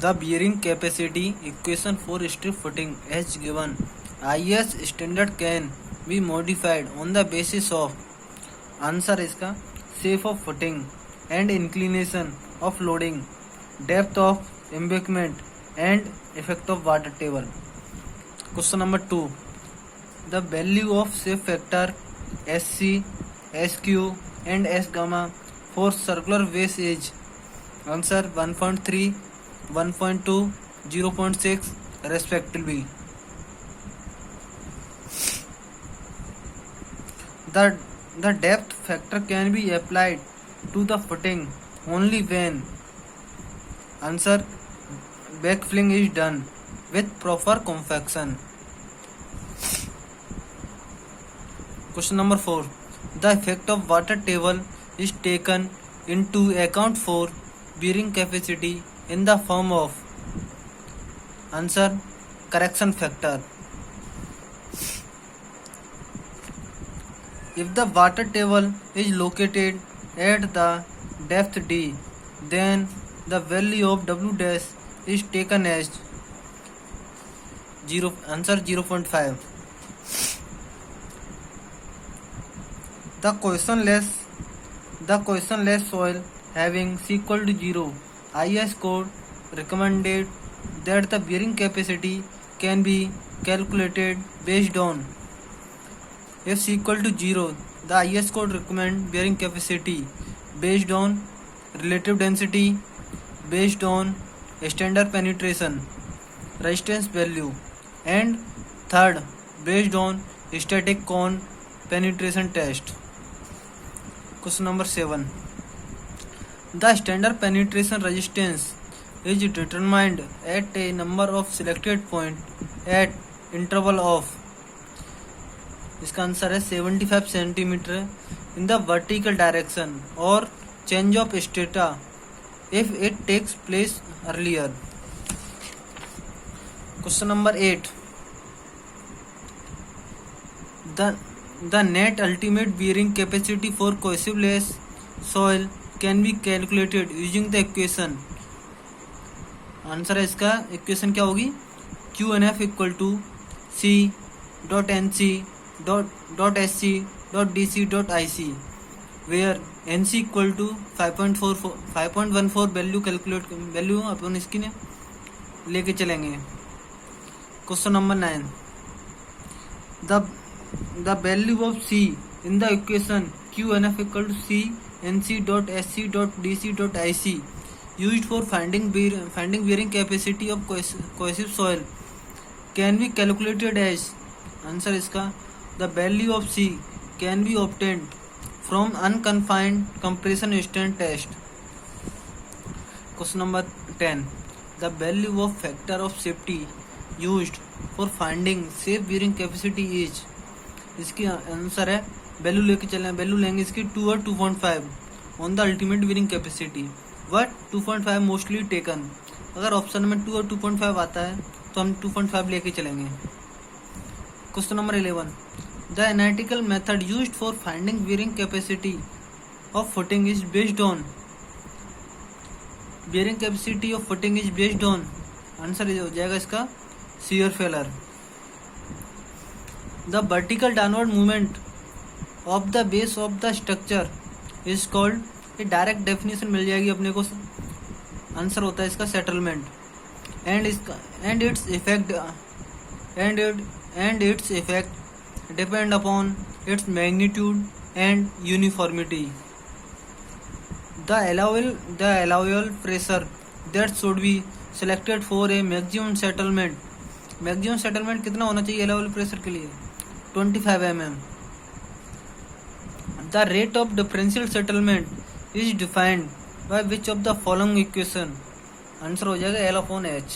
The bearing capacity equation for strip footing as given. IS standard can be modified on the basis of answer इसका shape of footing and inclination of loading, depth of embankment and effect of water table. Question number 2. The value of shape factor SC, SQ and S gamma for circular base is answer 1.3, 1.2, 0.6 respectively. The depth factor can be applied to the footing only when answer backfilling is done with proper compaction. Question number 4. The effect of water table is taken into account for bearing capacity in the form of answer correction factor. If the water table is located at the depth D, then the value of W dash is taken as 0, answer 0.5. The questionless soil having C equal to 0, IS code recommended that the bearing capacity can be calculated based on if C equal to 0, the IS code recommend bearing capacity based on relative density, based on standard penetration, resistance value, and third based on static cone penetration test. Question number 7. The standard penetration resistance is determined at a number of selected points at interval of इसका answer है 75 centimetre in the vertical direction और change of strata if it takes place earlier. Question number 8. The net ultimate bearing capacity for cohesive soil can be calculated using the equation. Answer है इसका equation क्या होगी QNF equal to C.NC .SC.DC.IC where NC equal to 5.14 value अपन इसकी ने लेके चलेंगे. Question number 9. The value of C in the equation QNF equal to C.NC.SC.DC.IC used for finding bearing capacity of cohesive soil can be calculated as answer इसका the value of C can be obtained from unconfined compression strength test. Question number 10. The value of factor of safety used for finding safe bearing capacity is इसकी answer है value लेंगे इसकी 2 और 2.5 on the ultimate bearing capacity but 2.5 mostly taken. अगर option में 2 और 2.5 आता है तो हम 2.5 लेके चलेंगे. Question number 11. The analytical method used for finding bearing capacity of footing is based on bearing capacity of footing is based on answer हो जाएगा इसका shear failure. The vertical downward movement of the base of the structure is called ये direct definition मिल जाएगी अपने को. Answer होता है इसका settlement and its effect depend upon its magnitude and uniformity. The allowable pressure that should be selected for a maximum settlement कितना होना चाहिए allowable प्रेशर के लिए 25 mm. The rate of differential settlement is defined by which of the following equation. Answer हो जाएगा L/H.